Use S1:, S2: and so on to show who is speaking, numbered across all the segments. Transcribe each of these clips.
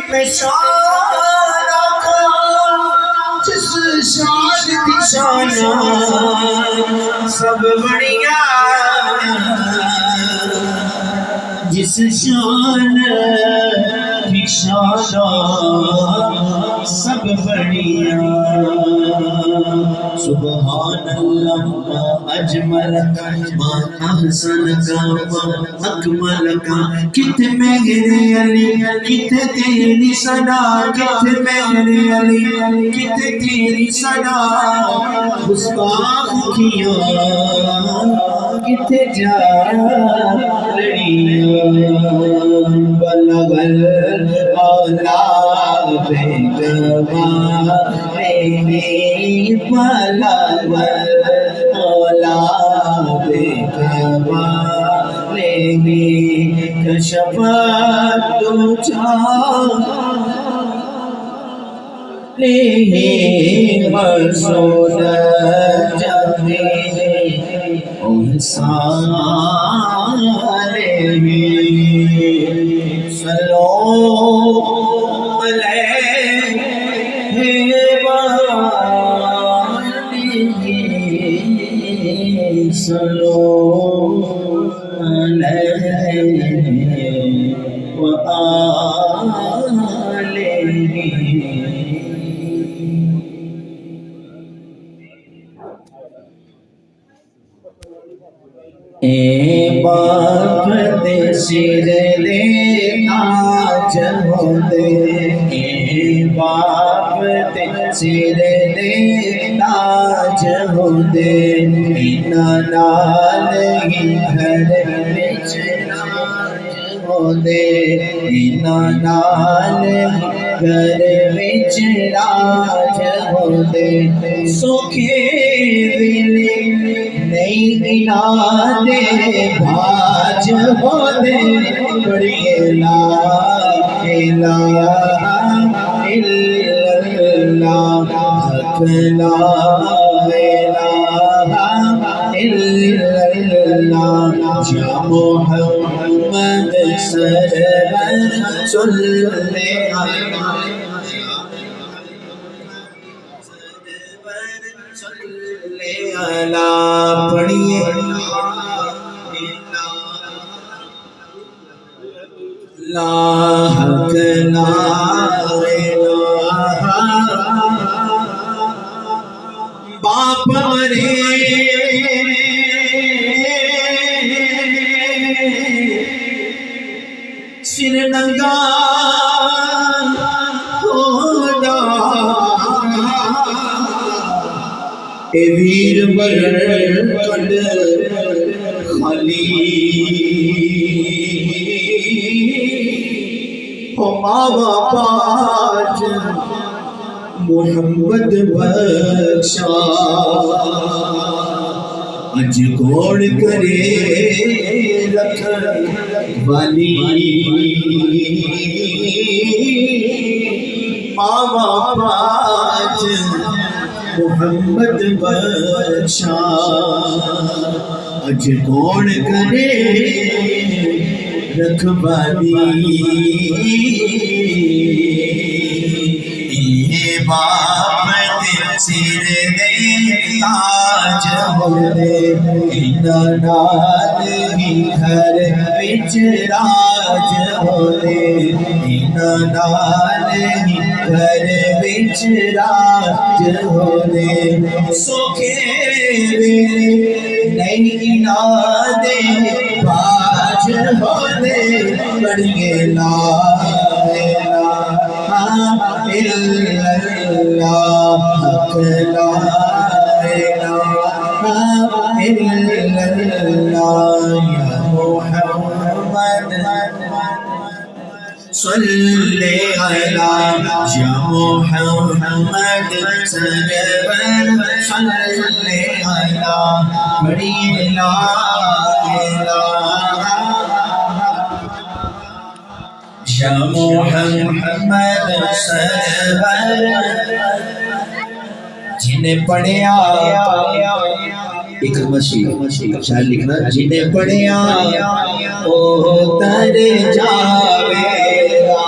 S1: میں شان آقا جس شان دی شانہ سب بڑیا جس شان دی شانہ سب بڑیا سبحان اللہ ما اجمل ما احسن کا ما اکمل کا کت میرے علی کت تیری صدا کت میرے علی کت تیری صدا گستاخ کیا کت جا لڑیا بلغ الاولا بیگمانے بلغ الاولا بیگمانے کشف الدجا رسول جمیع انسان صلو علیہ وآلہ صلو علیہ وآلہ اے باپ دے سر دے تاج ہو دے اے باپ دے سر دے تاج ہو دے انہاں نال ہی گھر وچ راج ہو دے انہاں نال ہی گھر وچ راج ہو دے سوکھے ویلے نہیں گنا دے بھاج ہو دے بڑی لا الہ الا اللہ حق لا الہ الا اللہ یا محمد سرور صلی اللہ پڑھیے لا حق لا الہ باپ مرے سر ننگا ہودا اے ویر بر کڈ خالی او ماں باپ محمد بخشا اج گوڑ کرے رکھ والی ماں باپ محمد بخشا اج کون کرے رکھوالی اے باپ سر دے تاج ہو دے انہاں نال ہی گھر وچ راج ہو دے انہاں نال ہی گھر وچ راج ہو دے سوکھے ویلے نہیں گنا دے باج ہو دے بڑی لا الہ الا اللہ حق لا الہ الا اللہ یا محمد صلی علی یا محمد سرور صلی علی بڑی لا الہ یا محمد سرور جنہیں پڑھیا ایک مسیح شاید لکھنا جنہیں پڑھیا او تر جاوے گا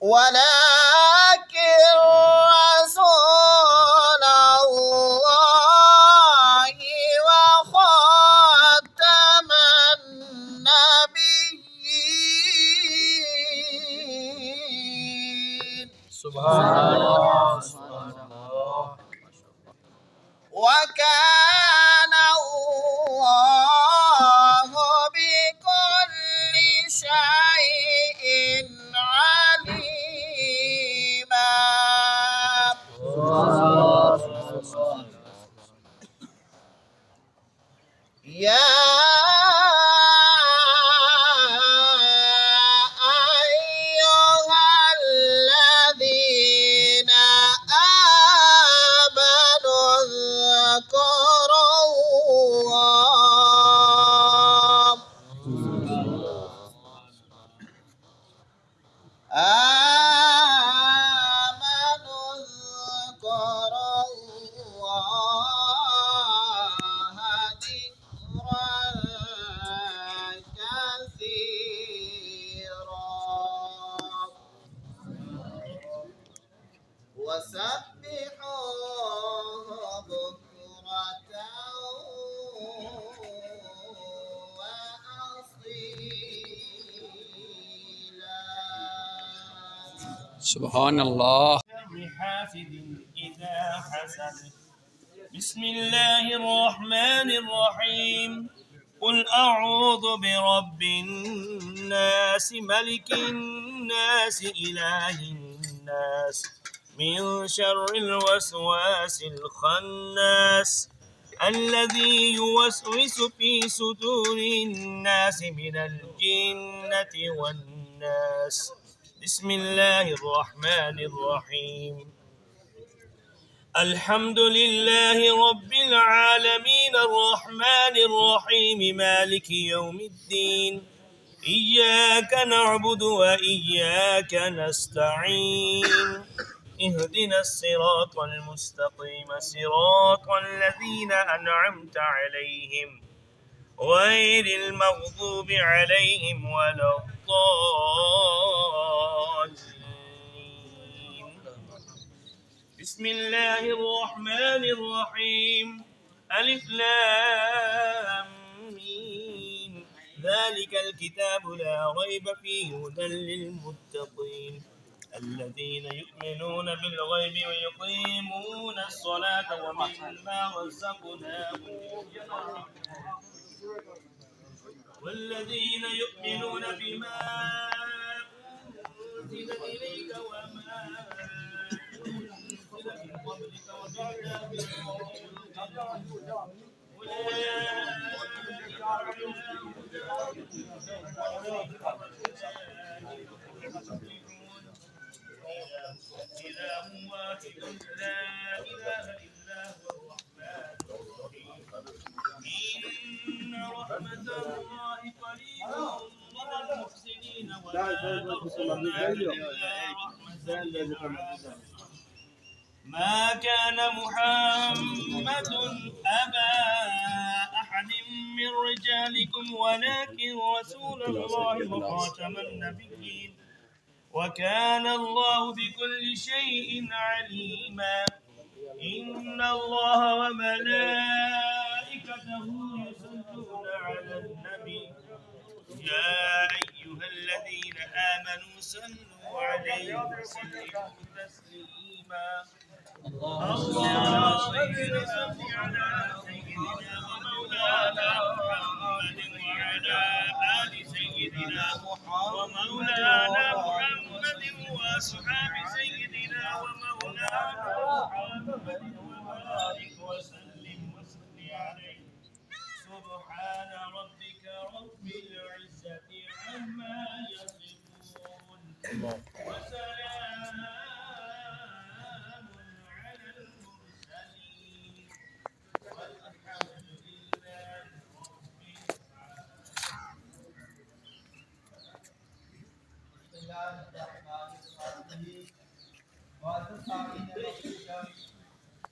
S2: ولكن رسول الله وخاتم النبيين سبحان الله وكان الله بكل شيء عليما يا أيها الذين آمنوا اذكروا الله آمنوا اذكروا الله ذكرا كثيرا وسبحوه بكرة وأصيلا
S3: سبحان الله.
S4: شر حاسد إذا حسد. بسم الله الرحمن الرحيم. قل أعوذ برب الناس ملك الناس إله الناس من شر الوسواس الخناس الذي يوسوس في صدور الناس من الجنة والناس. بسم الله الرحمن الرحيم. الحمد لله رب العالمين الرحمن الرحيم مالك يوم الدين. إياك نعبد وإياك نستعين. اهدنا الصراط المستقيم صراط الذين أنعمت عليهم غير المغضوب عليهم ولا الضالين. بسم الله الرحمن الرحيم. ألف لام ميم. ذلك الكتاب لا ريب فيه هدى للمتقين الذين يؤمنون بالغيب ويقيمون الصلاة ومما رزقناهم والذين يؤمنون بما أنزل إليك وما أنزل من قبلك وبالآخرة أولئك على هدى إله واحد لا إله إلا هو الرحمن الرحيم. إن رحمة الله قريب من المحسنين وما أرسلناك إلا رحمة للعالمين. ما كان محمد أبا أحد من رجالكم ولكن رسول الله وخاتم النبيين وكان الله بكل شيء عليما. إن الله وملائكته يصلون على النبي يا أيها الذين آمنوا صلوا عليه وسلموا تسليما. اللهم صل على سيدنا ومولانا محمد وعلى آل سيدنا ومولانا محمد وأصحاب سيدنا ومولانا محمد وبارك وسلم وصل عليه. سبحان ربك رب العزة عما يصفون وسلام على المرسلين والحمد لله رب
S2: العالمين.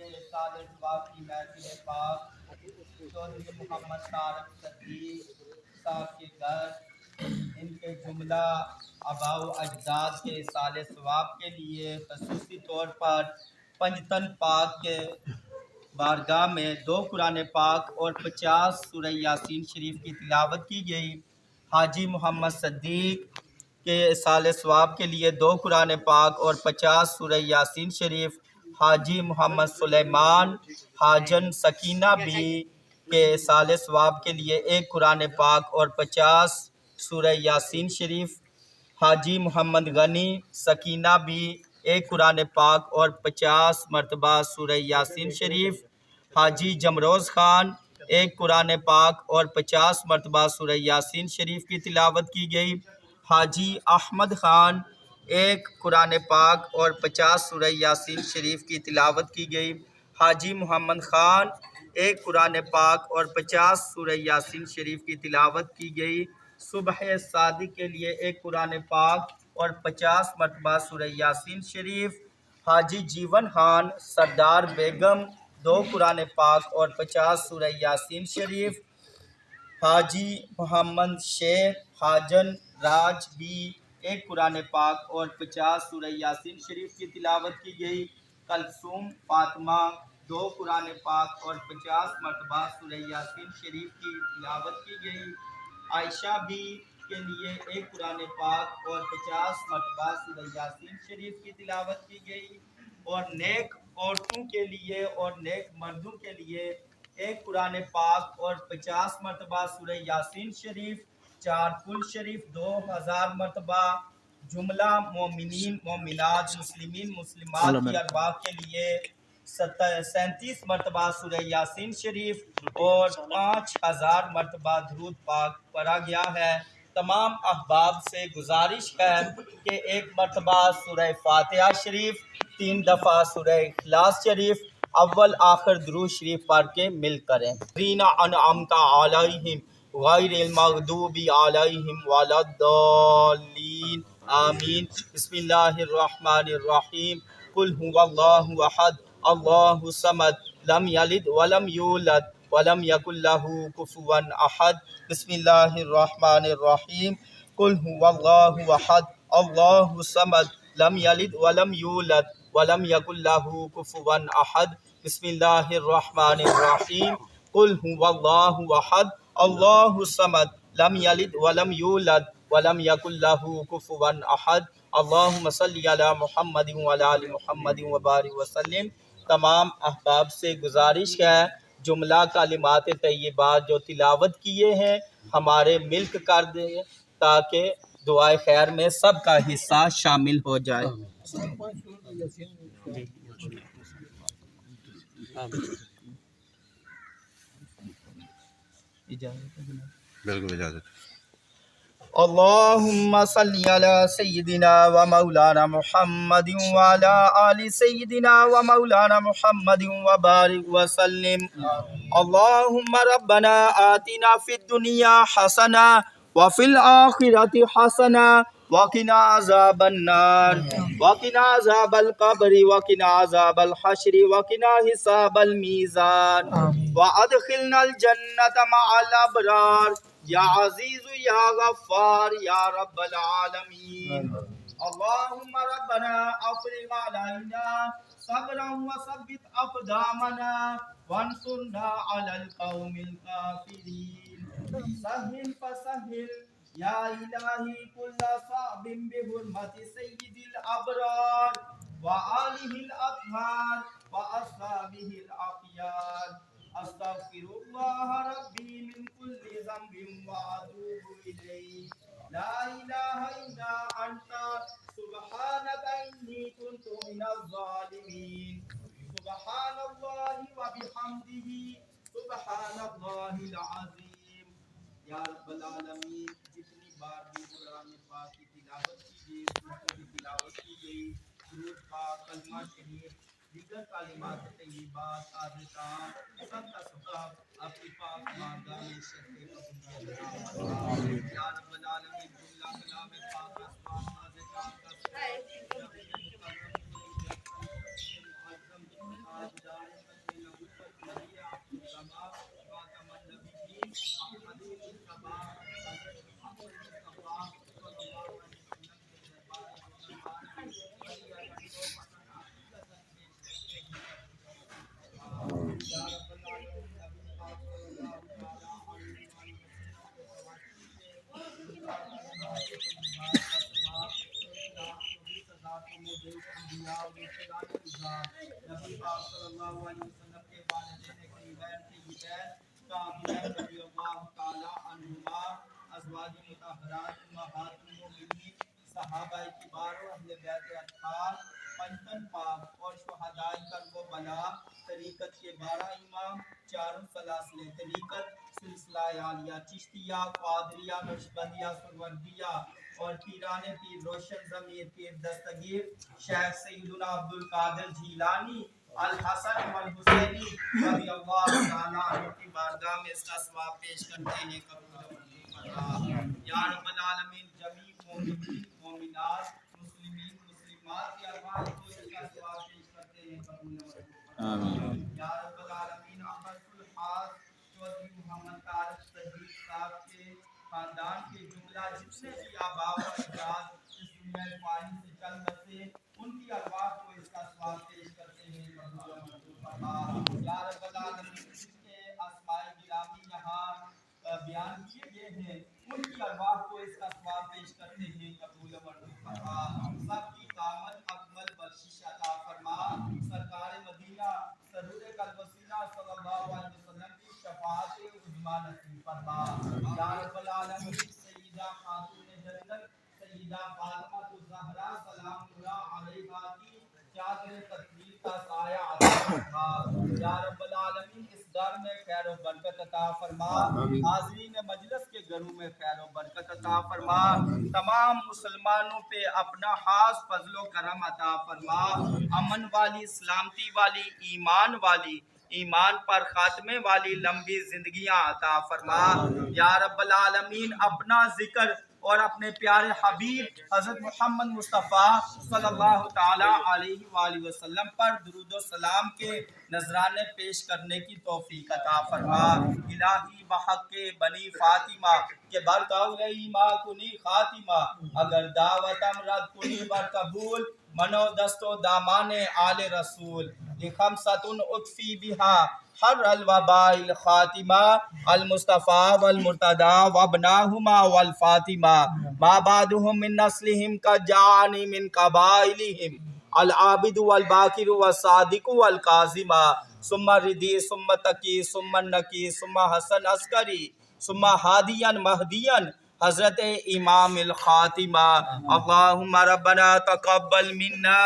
S2: کے سال ثواب کی محفل پاک چودھری محمد طارق صدیق صاحب کے گھر ان کے جملہ آباء و اجداد کے سال ثواب کے لیے خصوصی طور پر پنجتن پاک کے بارگاہ میں 2 قرآن پاک اور 50 سورہ یاسین شریف کی تلاوت کی گئی۔ حاجی محمد صدیق کے سال ثواب کے لیے 2 قرآن پاک اور 50 سورہ یاسین شریف، حاجی محمد سلیمان حاجن سکینہ بی کے سال ثواب کے لیے 1 قرآن پاک اور 50 سورہ یاسین شریف، حاجی محمد غنی سکینہ بی 1 قرآن پاک اور 50 مرتبہ سورہ یاسین شریف، حاجی جمروز خان 1 قرآن پاک اور 50 مرتبہ سورہ یاسین شریف کی تلاوت کی گئی۔ حاجی احمد خان 1 قرآن پاک اور 50 سورہ یاسین شریف کی تلاوت کی گئی۔ حاجی محمد خان 1 قرآن پاک اور 50 سورہ یاسین شریف کی تلاوت کی گئی۔ صبح صادق کے لیے 1 قرآن پاک اور 50 مرتبہ سورہ یاسین شریف، حاجی جیون خان سردار بیگم 2 قرآن پاک اور 50 سورہ یاسین شریف، حاجی محمد شیخ حاجن راج بھی 1 قرآن پاک اور 50 سورہ یاسین شریف کی تلاوت کی گئی۔ کلثوم فاطمہ 2 قرآن پاک اور 50 مرتبہ سورہ یاسین شریف کی تلاوت کی گئی۔ عائشہ بھی کے لیے 1 قرآن پاک اور 50 مرتبہ سورہ یاسین شریف کی تلاوت کی گئی، اور نیک عورتوں کے لیے اور نیک مردوں کے لیے 1 قرآن پاک اور 50 مرتبہ سورہ یاسین شریف، 4 کل شریف 2000 مرتبہ، جملہ مومنین مومنات مسلمین مسلمات کی ارواح کے لیے 37 مرتبہ سورہ یاسین شریف اور 5000 مرتبہ درود پاک پڑھا گیا ہے۔ تمام احباب سے گزارش ہے کہ 1 مرتبہ سورہ فاتحہ شریف، 3 دفعہ سورہ اخلاص شریف، اول آخر درود شریف پڑھ کے مل کریں۔ ذین انعمت علیہم غیر المغضوب علیہم ولا الضالین آمین۔ بسم اللہ الرحمن الرحیم۔ قل هو اللہ احد اللہ الصمد لم یلد ولم یولد ولم یکن له کفوا احد۔ بسم اللہ الرحمن الرحیم۔ قل هو اللہ احد اللہ الصمد لم یلد ولم یولد ولم یکن له کفوا احد۔ بسم اللہ الرحمن الرحیم۔ قل هو اللہ احد اللہ الصمد لم یلد ولم یولد ولم یکن له کفوا احد۔ اللہم صلی علی محمد وعلی آل محمد وبارک وسلم۔ تمام احباب سے گزارش ہے جملہ کلمات طیبات جو تلاوت کیے ہیں ہمارے ملک کر دیں تاکہ دعائے خیر میں سب کا حصہ شامل ہو جائے۔
S3: بالکل اجازت۔
S2: اللہم صلی علی سیدنا و مولانا محمد وعلی آل سیدنا و مولانا محمد وبارک وسلم۔ اللہم ربنا آتنا فی الدنیا حسنہ وفی الآخرۃ حسنہ وقنا عذاب النار وقنا عذاب القبر وقنا عذاب الحشر وقنا حساب المیزان وادخلنا الجنة مع الابرار یا عزیز یا غفار یا رب العالمین۔ اللہم ربنا افرغ علینا صبرا وثبت اقدامنا وانصرنا علی القوم الکافرین۔ سہل فسہل یا الہی کل صعب بحرمت سید الابرار وآلہ الاطہار واصحابہ الاخیار۔ استغفر اللہ ربی من کل ذنب واتوب الیہ۔ لا الہ الا انت سبحانک انی کنت من الظالمین۔ سبحان اللہ وبحمدہ سبحان اللہ العظیم۔ یا رب العالمین، جتنی بار بھی قرآن پاک کی تلاوت کی گئی، سورت کی تلاوت کی گئی، درود پاک، کلمہ شریف، دیگر کلمات طیبات، آذکار، سب کا سبب اپنی پاک بارگاہ میں شرف قبول فرمائے۔ یا رب العالمین، جملہ کلام پاک اسماء آذکار کا سبب، جب مکرم کوئی معظم آج الانبیاء والمرسلین الرضا نبی پاک صلی اللہ علیہ وسلم کے والدین قریبین طیبین تابعین رضی اللہ تعالی عنہما ازواج مطہرات امہات المؤمنین صحابہ کبار و اہل بیت اطہار پنجتن پاک اور شہداء کرب و بلا طریقت کے 12 امام چاروں سلاسل طریقت سلسلہ عالیہ چشتیہ قادریہ نقشبندیہ سروردیہ اور پیران پیر روشن ضمیر پیر دستگیر شیخ سیدنا عبد القادر جیلانی الحسن والحسینی رضی اللہ تعالیٰ عنہ کی بارگاہ میں اس کا ثواب پیش کرتے ہیں یا رب العالمین جمیع مومنین مومنات مسلمین مسلمات کی ارواح کو اس کا ثواب پیش کرتے ہیں آمین یا رب العالمین احمد الحاظ چودھری محمد طارق صدیق صاحب کے خاندان کے جملہ جتنے بھی آباء و اجداد اس دنیا فانی سے چل بسے ان کی ارواح کو اس کا ثواب پیش کرتے ہیں یا رب العالمین کے اسماء گرامی یہاں بیان کیے گئے ہیں ان کی ارواح کو اس کا ثواب پیش کرتے ہیں قبول فرما سب کی کامل اکمل بخشش عطا فرما سرکار مدینہ سرور قلب وسیلہ صلی اللہ علیہ وسلم کی شفاعت عظمی نصیب فرما یا رب العالمین سیدہ خاتون جنت سیدہ فاطمہ الزہرا سلام اللہ علیہا کی چادر تطہیر کا سایہ عطا فرما یا رب العالمین اس گھر میں خیر و برکت عطا فرما حاضرین مجلس کے گھروں میں خیر و برکت عطا فرما تمام مسلمانوں پہ اپنا خاص فضل و کرم عطا فرما امن والی سلامتی والی ایمان پر خاتمے والی لمبی زندگیاں عطا فرما یا رب العالمین اپنا ذکر اور اپنے پیارے حبیب حضرت محمد مصطفیٰ صلی اللہ تعالی علیہ وآلہ وسلم پر درود و سلام کے نذرانے پیش کرنے کی توفیق عطا فرما الہی بحق بنی فاطمہ کہ برقول ما کنی خاتمہ اگر دعوتم رد کنی بر قبول منو دست و دامان آل رسول لخمسۃ اطفی بہا حر الوباء الخاتمہ المصطفیٰ والمرتضی وابناہما والفاطمہ ما بعدهم من نسلهم کجانی من قبائلهم العابد والباکر والصادق والکاظمہ ثم ردی ثم تقی ثم نقی ثم حسن عسکری ثم ہادیا مہدیا حضرت امام الخاتمہ اللہم ربنا تقبل منا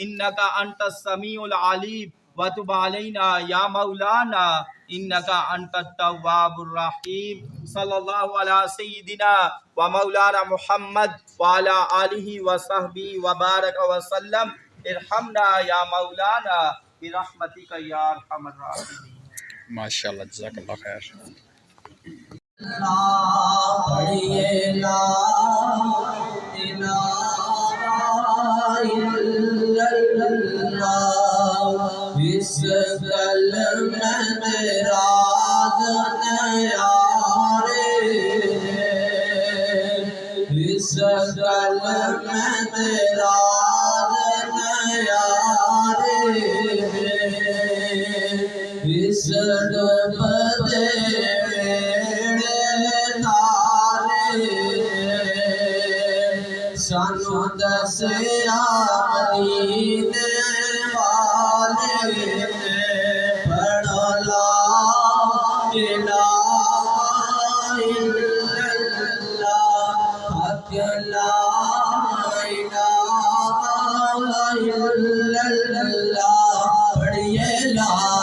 S2: انکا انت السمیع العلیم وتب علینا یا مولانا انکا انت التواب الرحیم صلی اللہ علی سیدنا و مولانا محمد وعلی آلہ وصحبہ وبارک وسلم ارحمنا یا مولانا برحمتک یا ارحم الراحمین
S5: ماشاءاللہ جزاک اللہ خیر
S1: پڑھیے لا الہ الا اللہ اس کلمہ راز نیارے اس کلمہ راز نیارے اس دبدے سانو دسیا مدینے والے پڑھو لا الہ الا اللہ حق لا الہ الا اللہ پڑھیے لا